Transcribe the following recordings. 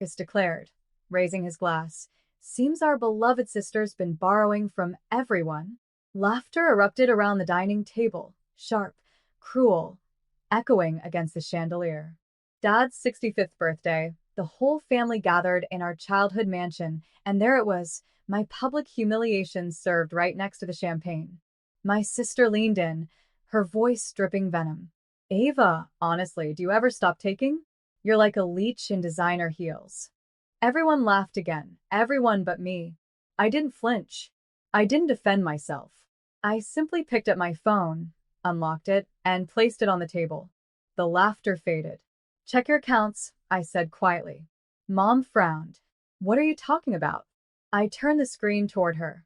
Marcus declared, raising his glass. Seems our beloved sister's been borrowing from everyone. Laughter erupted around the dining table, sharp, cruel, echoing against the chandelier. Dad's 65th birthday, the whole family gathered in our childhood mansion, and there it was, my public humiliation served right next to the champagne. My sister leaned in, her voice dripping venom. Ava, honestly, do you ever stop taking? You're like a leech in designer heels. Everyone laughed again, everyone but me. I didn't flinch. I didn't defend myself. I simply picked up my phone, unlocked it, and placed it on the table. The laughter faded. Check your accounts, I said quietly. Mom frowned. What are you talking about? I turned the screen toward her,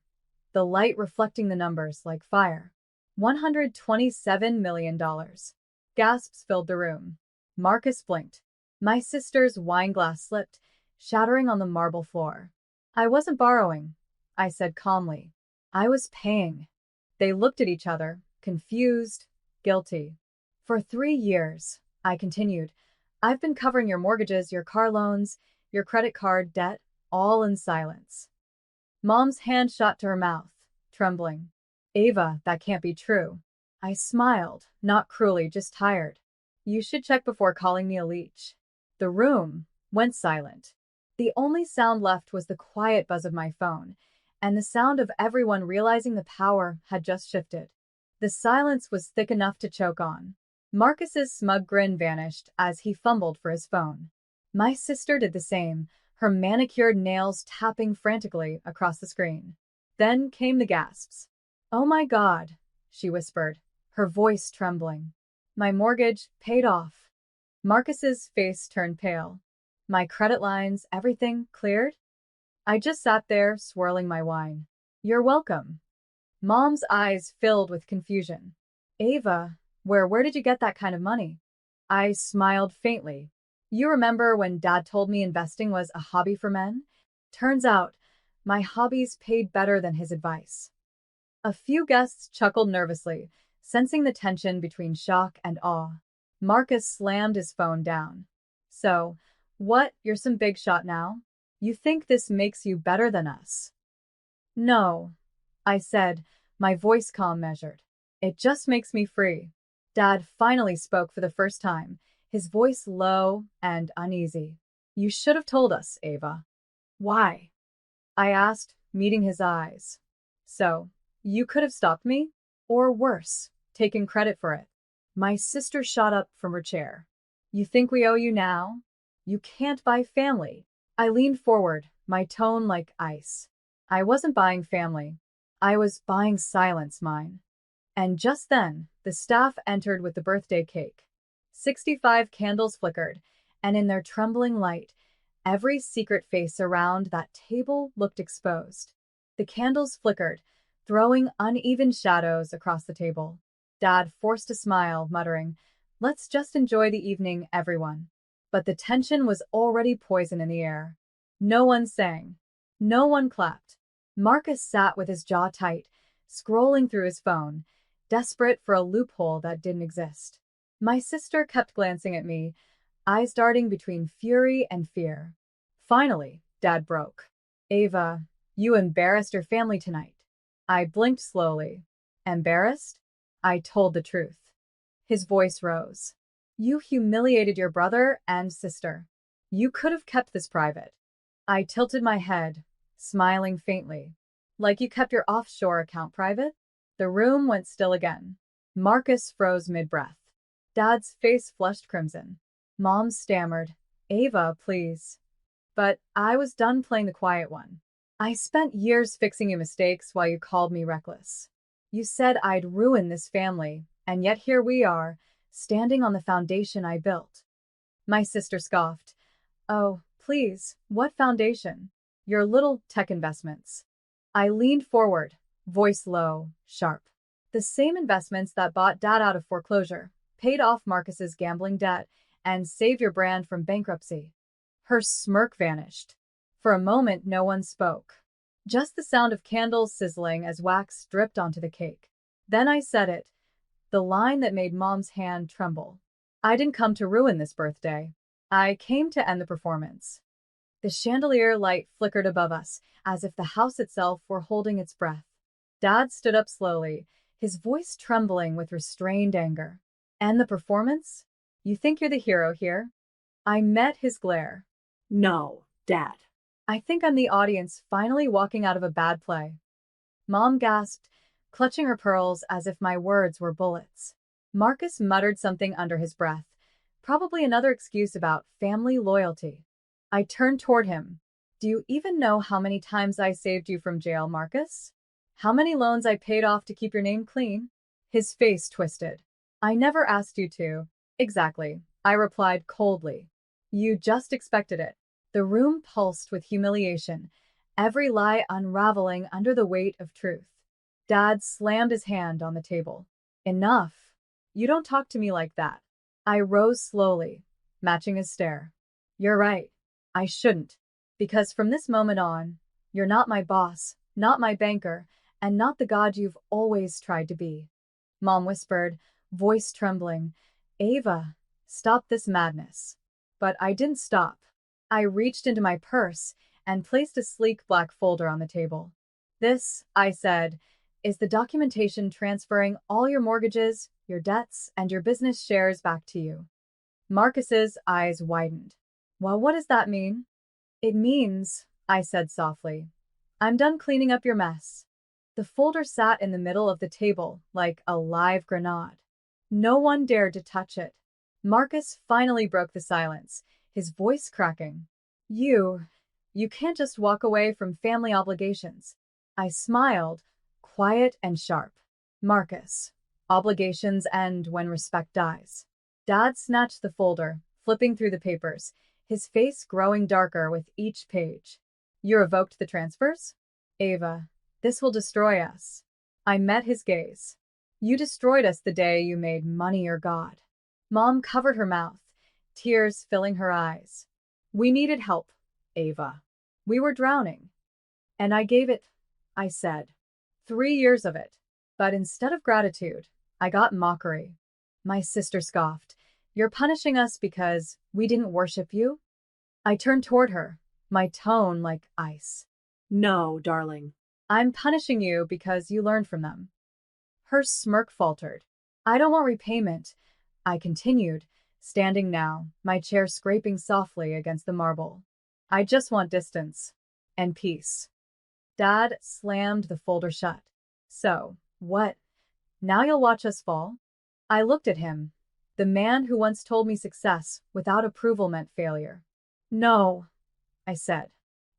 the light reflecting the numbers like fire. $127 million. Gasps filled the room. Marcus blinked. My sister's wine glass slipped, shattering on the marble floor. I wasn't borrowing, I said calmly. I was paying. They looked at each other, confused, guilty. For 3 years, I continued, I've been covering your mortgages, your car loans, your credit card debt, all in silence. Mom's hand shot to her mouth, trembling. Ava, that can't be true. I smiled, not cruelly, just tired. You should check before calling me a leech. The room went silent. The only sound left was the quiet buzz of my phone, and the sound of everyone realizing the power had just shifted. The silence was thick enough to choke on. Marcus's smug grin vanished as he fumbled for his phone. My sister did the same, her manicured nails tapping frantically across the screen. Then came the gasps. Oh my God, she whispered, her voice trembling. My mortgage paid off. Marcus's face turned pale. My credit lines, everything cleared? I just sat there, swirling my wine. You're welcome. Mom's eyes filled with confusion. Ava, where did you get that kind of money? I smiled faintly. You remember when Dad told me investing was a hobby for men? Turns out, my hobbies paid better than his advice. A few guests chuckled nervously, sensing the tension between shock and awe. Marcus slammed his phone down. So, what, you're some big shot now? You think this makes you better than us? No, I said, my voice calm measured. It just makes me free. Dad finally spoke for the first time, his voice low and uneasy. You should have told us, Ava. Why? I asked, meeting his eyes. So, you could have stopped me? Or worse, taken credit for it. My sister shot up from her chair. You think we owe you now? You can't buy family. I leaned forward, my tone like ice. I wasn't buying family. I was buying silence, mine. And just then, the staff entered with the birthday cake. 65 candles flickered, and in their trembling light, every secret face around that table looked exposed. The candles flickered, throwing uneven shadows across the table. Dad forced a smile, muttering, Let's just enjoy the evening, everyone. But the tension was already poison in the air. No one sang. No one clapped. Marcus sat with his jaw tight, scrolling through his phone, desperate for a loophole that didn't exist. My sister kept glancing at me, eyes darting between fury and fear. Finally, Dad broke. Ava, you embarrassed your family tonight. I blinked slowly. Embarrassed? I told the truth. His voice rose. You humiliated your brother and sister. You could have kept this private. I tilted my head, smiling faintly. Like you kept your offshore account private? The room went still again. Marcus froze mid-breath. Dad's face flushed crimson. Mom stammered, Ava, please. But I was done playing the quiet one. I spent years fixing your mistakes while you called me reckless. You said I'd ruin this family, and yet here we are, standing on the foundation I built. My sister scoffed. Oh, please, what foundation? Your little tech investments. I leaned forward, voice low, sharp. The same investments that bought Dad out of foreclosure, paid off Marcus's gambling debt, and saved your brand from bankruptcy. Her smirk vanished. For a moment, no one spoke. Just the sound of candles sizzling as wax dripped onto the cake. Then I said it, the line that made Mom's hand tremble. I didn't come to ruin this birthday. I came to end the performance. The chandelier light flickered above us, as if the house itself were holding its breath. Dad stood up slowly, his voice trembling with restrained anger. And the performance? You think you're the hero here? I met his glare. No, Dad. I think I'm the audience finally walking out of a bad play. Mom gasped, clutching her pearls as if my words were bullets. Marcus muttered something under his breath, probably another excuse about family loyalty. I turned toward him. Do you even know how many times I saved you from jail, Marcus? How many loans I paid off to keep your name clean? His face twisted. I never asked you to. Exactly, I replied coldly. You just expected it. The room pulsed with humiliation, every lie unraveling under the weight of truth. Dad slammed his hand on the table. Enough. You don't talk to me like that. I rose slowly, matching his stare. You're right. I shouldn't. Because from this moment on, you're not my boss, not my banker, and not the god you've always tried to be. Mom whispered, voice trembling, Ava, stop this madness. But I didn't stop. I reached into my purse and placed a sleek black folder on the table. This, I said, is the documentation transferring all your mortgages, your debts, and your business shares back to you. Marcus's eyes widened. Well, what does that mean? It means, I said softly, I'm done cleaning up your mess. The folder sat in the middle of the table like a live grenade. No one dared to touch it. Marcus finally broke the silence, his voice cracking. You can't just walk away from family obligations. I smiled, quiet and sharp. Marcus, obligations end when respect dies. Dad snatched the folder, flipping through the papers, his face growing darker with each page. You revoked the transfers? Ava, this will destroy us. I met his gaze. You destroyed us the day you made money your god. Mom covered her mouth, tears filling her eyes. We needed help, Ava. We were drowning. And I gave it, I said. 3 years of it. But instead of gratitude, I got mockery. My sister scoffed. You're punishing us because we didn't worship you? I turned toward her, my tone like ice. No, darling. I'm punishing you because you learned from them. Her smirk faltered. I don't want repayment, I continued, standing now, my chair scraping softly against the marble. I just want distance. And peace. Dad slammed the folder shut. So, what? Now you'll watch us fall? I looked at him, the man who once told me success without approval meant failure. No, I said.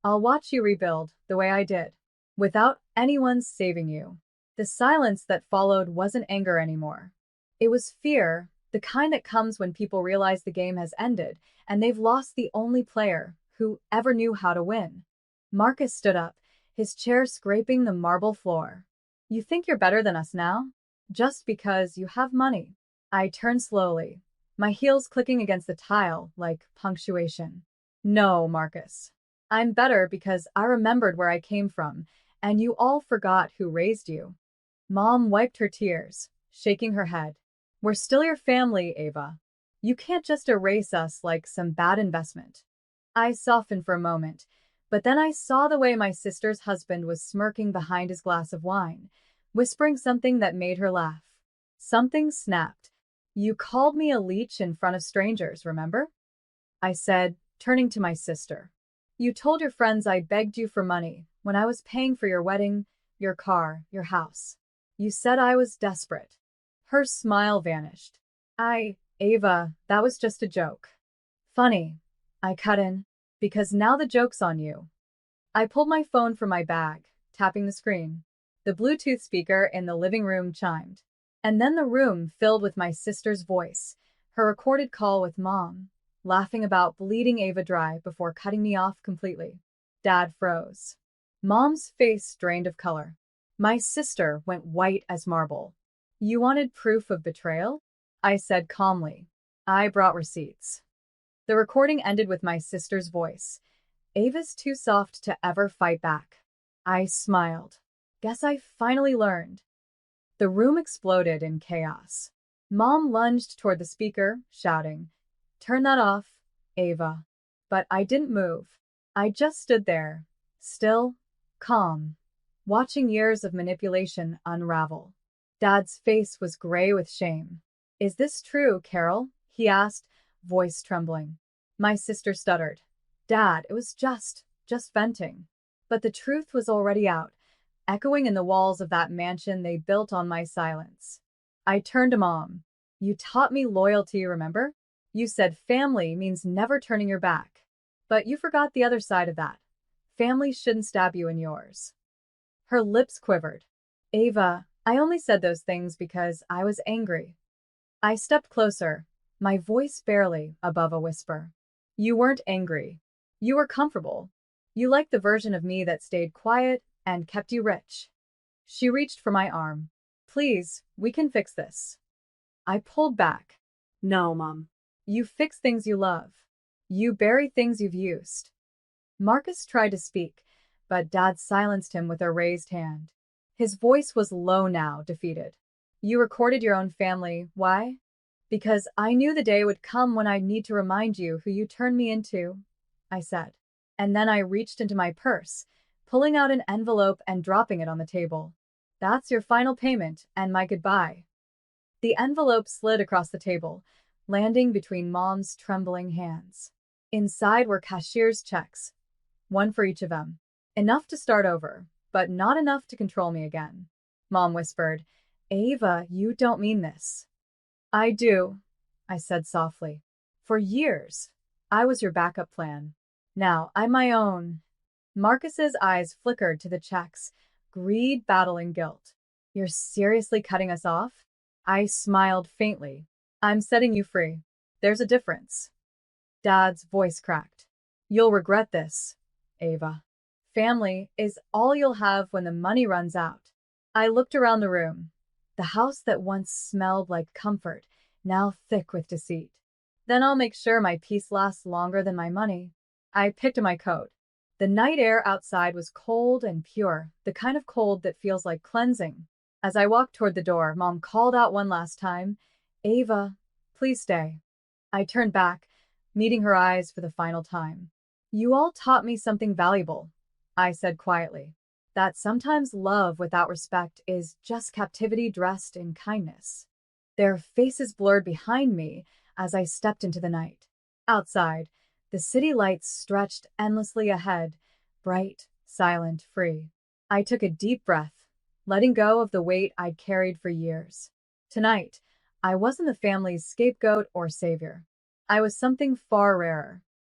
I'll watch you rebuild the way I did, without anyone saving you. The silence that followed wasn't anger anymore. It was fear, the kind that comes when people realize the game has ended and they've lost the only player who ever knew how to win. Marcus stood up, his chair scraping the marble floor. You think you're better than us now? Just because you have money. I turned slowly, my heels clicking against the tile like punctuation. No, Marcus. I'm better because I remembered where I came from, and you all forgot who raised you. Mom wiped her tears, shaking her head. We're still your family, Ava. You can't just erase us like some bad investment. I softened for a moment, but then I saw the way my sister's husband was smirking behind his glass of wine, whispering something that made her laugh. Something snapped. You called me a leech in front of strangers, remember? I said, turning to my sister. You told your friends I begged you for money when I was paying for your wedding, your car, your house. You said I was desperate. Her smile vanished. Ava, that was just a joke. Funny, I cut in, because now the joke's on you. I pulled my phone from my bag, tapping the screen. The Bluetooth speaker in the living room chimed. And then the room filled with my sister's voice, her recorded call with Mom, laughing about bleeding Ava dry before cutting me off completely. Dad froze. Mom's face drained of color. My sister went white as marble. You wanted proof of betrayal? I said calmly. I brought receipts. The recording ended with my sister's voice. Ava's too soft to ever fight back. I smiled. Guess I finally learned. The room exploded in chaos. Mom lunged toward the speaker, shouting, "Turn that off, Ava." But I didn't move. I just stood there, still, calm, watching years of manipulation unravel. Dad's face was gray with shame. Is this true, Carol? He asked, voice trembling. My sister stuttered. Dad, it was just venting. But the truth was already out, echoing in the walls of that mansion they built on my silence. I turned to Mom. You taught me loyalty, remember? You said family means never turning your back. But you forgot the other side of that. Family shouldn't stab you in yours. Her lips quivered. Ava, I only said those things because I was angry. I stepped closer, my voice barely above a whisper. You weren't angry. You were comfortable. You liked the version of me that stayed quiet and kept you rich. She reached for my arm. Please, we can fix this. I pulled back. No, Mom. You fix things you love. You bury things you've used. Marcus tried to speak, but Dad silenced him with a raised hand. His voice was low now, defeated. You recorded your own family. Why? Because I knew the day would come when I'd need to remind you who you turned me into, I said. And then I reached into my purse, pulling out an envelope and dropping it on the table. That's your final payment and my goodbye. The envelope slid across the table, landing between Mom's trembling hands. Inside were cashier's checks, one for each of them. Enough to start over, but not enough to control me again. Mom whispered, Ava, you don't mean this. I do, I said softly. For years, I was your backup plan. Now I'm my own. Marcus's eyes flickered to the checks, greed battling guilt. You're seriously cutting us off? I smiled faintly. I'm setting you free. There's a difference. Dad's voice cracked. You'll regret this, Ava. Family is all you'll have when the money runs out. I looked around the room. The house that once smelled like comfort, now thick with deceit. Then I'll make sure my peace lasts longer than my money. I picked at my coat. The night air outside was cold and pure, the kind of cold that feels like cleansing. As I walked toward the door, Mom called out one last time, Ava, please stay. I turned back, meeting her eyes for the final time. You all taught me something valuable, I said quietly. That sometimes love without respect is just captivity dressed in kindness. Their faces blurred behind me as I stepped into the night. Outside, the city lights stretched endlessly ahead, bright, silent, free. I took a deep breath, letting go of the weight I'd carried for years. Tonight, I wasn't the family's scapegoat or savior. I was something far rarer.